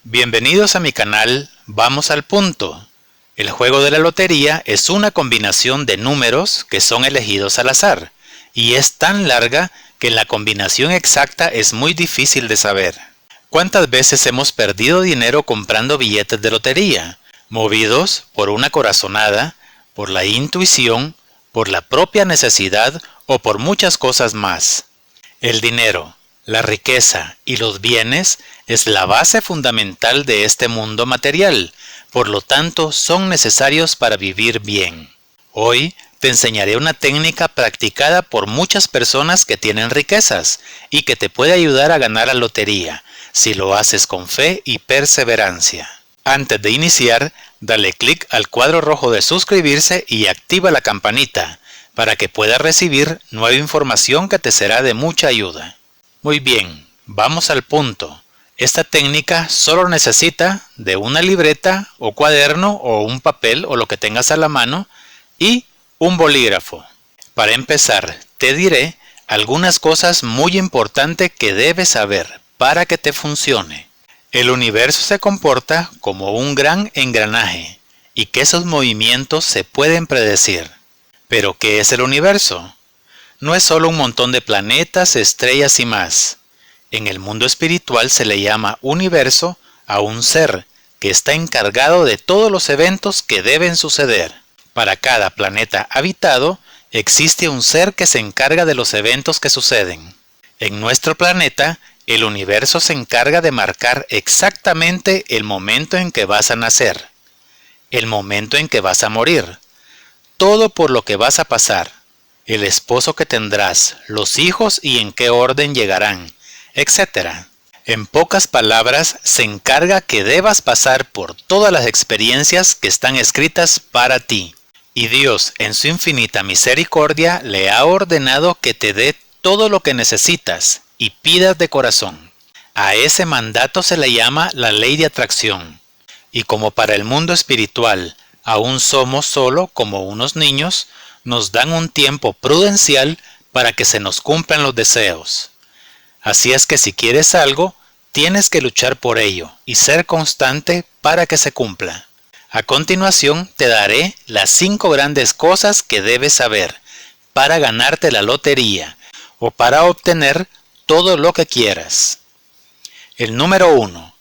Bienvenidos a mi canal Vamos al Punto. El juego de la lotería es una combinación de números que son elegidos al azar y es tan larga que la combinación exacta es muy difícil de saber. ¿Cuántas veces hemos perdido dinero comprando billetes de lotería, movidos por una corazonada, por la intuición, por la propia necesidad o por muchas cosas más? El dinero, la riqueza y los bienes es la base fundamental de este mundo material, por lo tanto son necesarios para vivir bien. Hoy te enseñaré una técnica practicada por muchas personas que tienen riquezas y que te puede ayudar a ganar la lotería, si lo haces con fe y perseverancia. Antes de iniciar, dale clic al cuadro rojo de suscribirse y activa la campanita para que puedas recibir nueva información que te será de mucha ayuda. Muy bien, vamos al punto. Esta técnica solo necesita de una libreta o cuaderno o un papel o lo que tengas a la mano y un bolígrafo. Para empezar, te diré algunas cosas muy importantes que debes saber para que te funcione. El universo se comporta como un gran engranaje y que esos movimientos se pueden predecir. ¿Pero qué es el universo? No es solo un montón de planetas, estrellas y más. En el mundo espiritual se le llama universo a un ser que está encargado de todos los eventos que deben suceder. Para cada planeta habitado existe un ser que se encarga de los eventos que suceden. En nuestro planeta, el universo se encarga de marcar exactamente el momento en que vas a nacer, el momento en que vas a morir, todo por lo que vas a pasar, el esposo que tendrás, los hijos y en qué orden llegarán, etc. En pocas palabras, se encarga que debas pasar por todas las experiencias que están escritas para ti. Y Dios, en su infinita misericordia, le ha ordenado que te dé todo lo que necesitas y pidas de corazón. A ese mandato se le llama la ley de atracción. Y como para el mundo espiritual aún somos solo como unos niños, nos dan un tiempo prudencial para que se nos cumplan los deseos. Así es que si quieres algo, tienes que luchar por ello y ser constante para que se cumpla. A continuación te daré las 5 grandes cosas que debes saber para ganarte la lotería o para obtener todo lo que quieras. El número 1.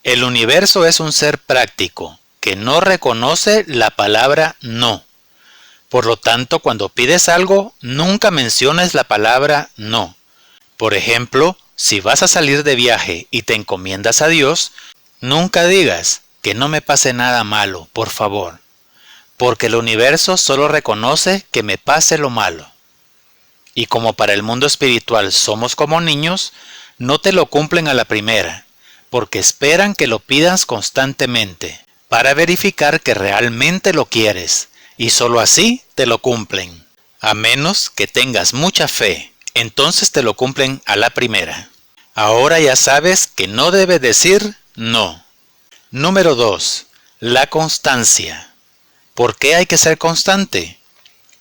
El universo es un ser práctico que no reconoce la palabra no. Por lo tanto, cuando pides algo, nunca menciones la palabra no. Por ejemplo, si vas a salir de viaje y te encomiendas a Dios, nunca digas que no me pase nada malo, por favor, porque el universo solo reconoce que me pase lo malo. Y como para el mundo espiritual somos como niños, no te lo cumplen a la primera, porque esperan que lo pidas constantemente, para verificar que realmente lo quieres, y solo así te lo cumplen. A menos que tengas mucha fe, entonces te lo cumplen a la primera. Ahora ya sabes que no debes decir no. Número 2. La constancia. ¿Por qué hay que ser constante?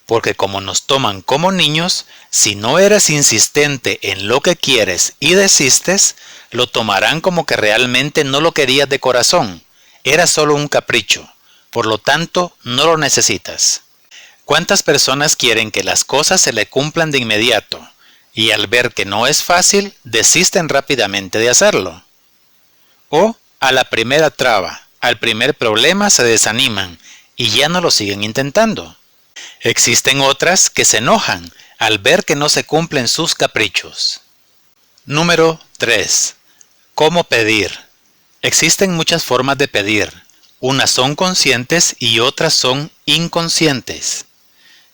Porque como nos toman como niños, si no eres insistente en lo que quieres y desistes, lo tomarán como que realmente no lo querías de corazón. Era solo un capricho. Por lo tanto, no lo necesitas. ¿Cuántas personas quieren que las cosas se le cumplan de inmediato? Y al ver que no es fácil, desisten rápidamente de hacerlo. O a la primera traba, al primer problema se desaniman y ya no lo siguen intentando. Existen otras que se enojan al ver que no se cumplen sus caprichos. Número 3. ¿Cómo pedir? Existen muchas formas de pedir. Unas son conscientes y otras son inconscientes.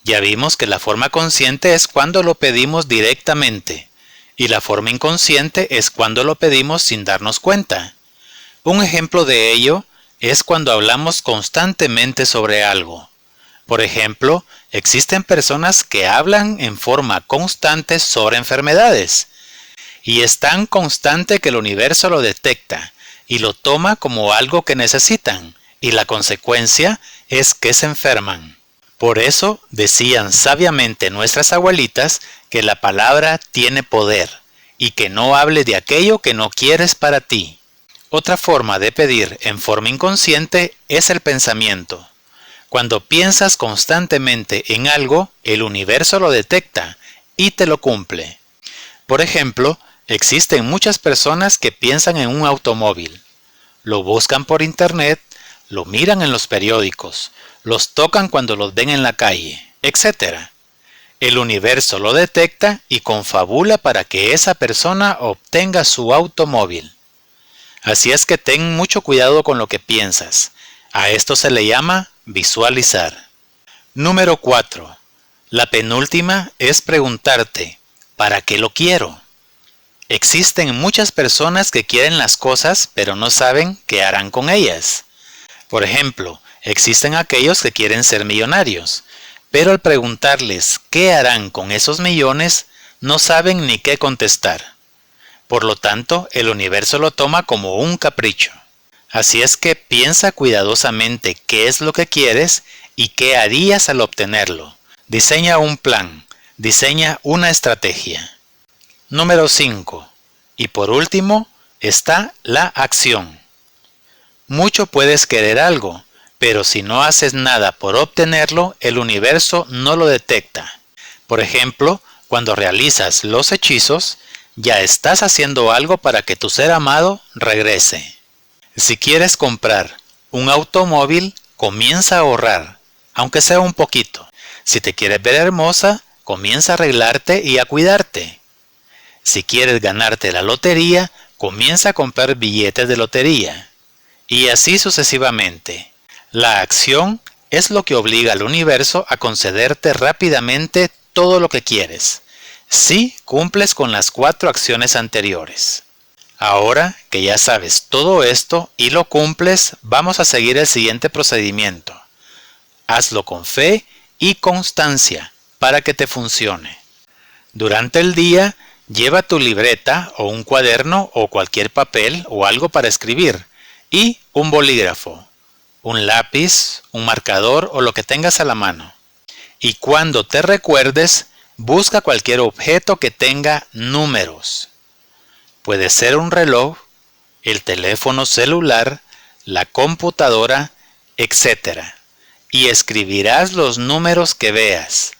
Ya vimos que la forma consciente es cuando lo pedimos directamente y la forma inconsciente es cuando lo pedimos sin darnos cuenta. Un ejemplo de ello es cuando hablamos constantemente sobre algo. Por ejemplo, existen personas que hablan en forma constante sobre enfermedades y es tan constante que el universo lo detecta y lo toma como algo que necesitan y la consecuencia es que se enferman. Por eso decían sabiamente nuestras abuelitas que la palabra tiene poder y que no hables de aquello que no quieres para ti. Otra forma de pedir en forma inconsciente es el pensamiento. Cuando piensas constantemente en algo, el universo lo detecta y te lo cumple. Por ejemplo, existen muchas personas que piensan en un automóvil. Lo buscan por internet, lo miran en los periódicos, los tocan cuando los ven en la calle, etc. El universo lo detecta y confabula para que esa persona obtenga su automóvil. Así es que ten mucho cuidado con lo que piensas. A esto se le llama visualizar. Número 4. La penúltima es preguntarte, ¿para qué lo quiero? Existen muchas personas que quieren las cosas pero no saben qué harán con ellas. Por ejemplo, existen aquellos que quieren ser millonarios, pero al preguntarles qué harán con esos millones, no saben ni qué contestar. Por lo tanto, el universo lo toma como un capricho. Así es que piensa cuidadosamente qué es lo que quieres y qué harías al obtenerlo. Diseña un plan, diseña una estrategia. Número 5. Y por último, está la acción. Mucho puedes querer algo, pero si no haces nada por obtenerlo, el universo no lo detecta. Por ejemplo, cuando realizas los hechizos, ya estás haciendo algo para que tu ser amado regrese. Si quieres comprar un automóvil, comienza a ahorrar, aunque sea un poquito. Si te quieres ver hermosa, comienza a arreglarte y a cuidarte. Si quieres ganarte la lotería, comienza a comprar billetes de lotería. Y así sucesivamente. La acción es lo que obliga al universo a concederte rápidamente todo lo que quieres, si cumples con las 4 acciones anteriores. Ahora que ya sabes todo esto y lo cumples, vamos a seguir el siguiente procedimiento. Hazlo con fe y constancia para que te funcione. Durante el día, lleva tu libreta o un cuaderno o cualquier papel o algo para escribir y un bolígrafo, un lápiz, un marcador o lo que tengas a la mano. Y cuando te recuerdes, busca cualquier objeto que tenga números. Puede ser un reloj, el teléfono celular, la computadora, etc. Y escribirás los números que veas,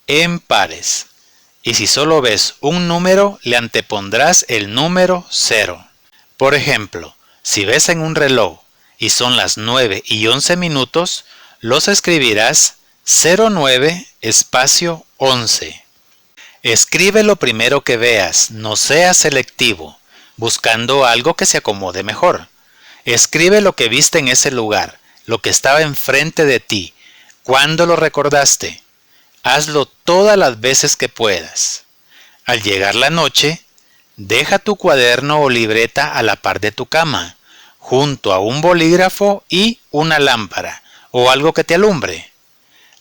en pares. Y si solo ves un número, le antepondrás el número 0. Por ejemplo, si ves en un reloj y son las 9:11, los escribirás 09 espacio 11. Escribe lo primero que veas, no seas selectivo, buscando algo que se acomode mejor. Escribe lo que viste en ese lugar, lo que estaba enfrente de ti, cuándo lo recordaste. Hazlo todas las veces que puedas. Al llegar la noche, deja tu cuaderno o libreta a la par de tu cama, junto a un bolígrafo y una lámpara o algo que te alumbre.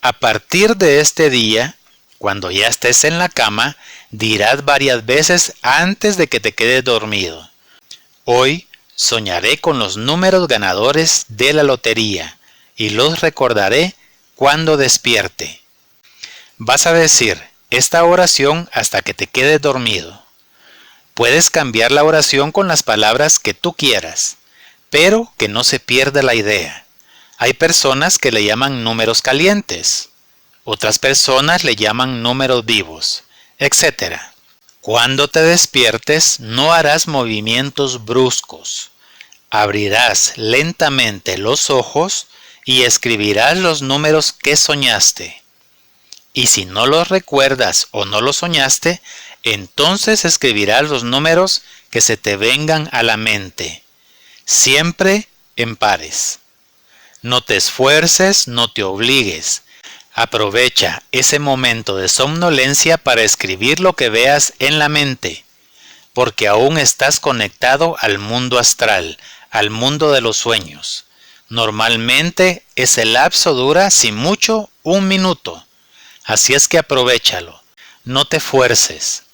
A partir de este día, cuando ya estés en la cama, dirás varias veces antes de que te quedes dormido: hoy soñaré con los números ganadores de la lotería y los recordaré cuando despierte. Vas a decir esta oración hasta que te quedes dormido. Puedes cambiar la oración con las palabras que tú quieras, pero que no se pierda la idea. Hay personas que le llaman números calientes, otras personas le llaman números vivos, etc. Cuando te despiertes, no harás movimientos bruscos. Abrirás lentamente los ojos y escribirás los números que soñaste. Y si no los recuerdas o no los soñaste, entonces escribirás los números que se te vengan a la mente, siempre en pares. No te esfuerces, no te obligues. Aprovecha ese momento de somnolencia para escribir lo que veas en la mente, porque aún estás conectado al mundo astral, al mundo de los sueños. Normalmente ese lapso dura, sin mucho, 1 minuto. Así es que aprovéchalo. No te fuerces,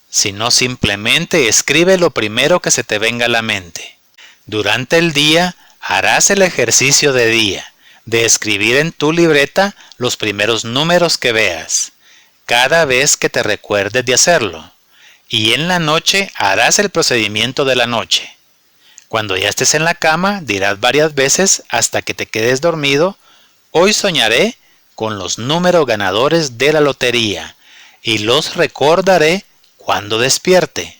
sino simplemente escribe lo primero que se te venga a la mente. Durante el día harás el ejercicio de día, de escribir en tu libreta los primeros números que veas, cada vez que te recuerdes de hacerlo. Y en la noche harás el procedimiento de la noche. Cuando ya estés en la cama, dirás varias veces hasta que te quedes dormido: hoy soñaré con los números ganadores de la lotería y los recordaré cuando despierte.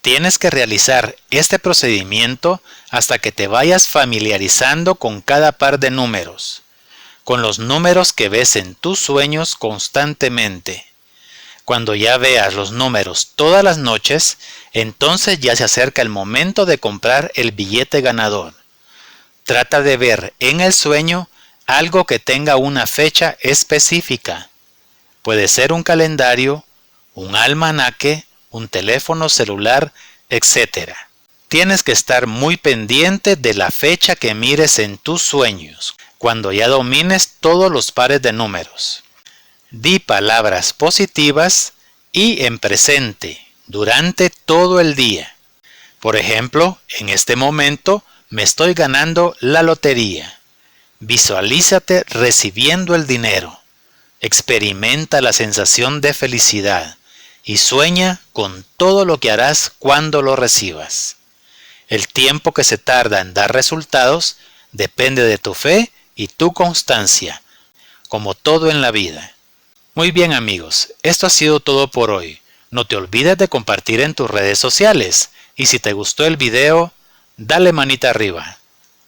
Tienes que realizar este procedimiento hasta que te vayas familiarizando con cada par de números, con los números que ves en tus sueños constantemente. Cuando ya veas los números todas las noches, entonces ya se acerca el momento de comprar el billete ganador. Trata de ver en el sueño algo que tenga una fecha específica. Puede ser un calendario, un almanaque, un teléfono celular, etc. Tienes que estar muy pendiente de la fecha que mires en tus sueños, cuando ya domines todos los pares de números. Di palabras positivas y en presente durante todo el día. Por ejemplo, en este momento me estoy ganando la lotería. Visualízate recibiendo el dinero. Experimenta la sensación de felicidad y sueña con todo lo que harás cuando lo recibas. El tiempo que se tarda en dar resultados depende de tu fe y tu constancia, como todo en la vida. Muy bien amigos, esto ha sido todo por hoy. No te olvides de compartir en tus redes sociales y si te gustó el video, dale manita arriba.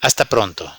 Hasta pronto.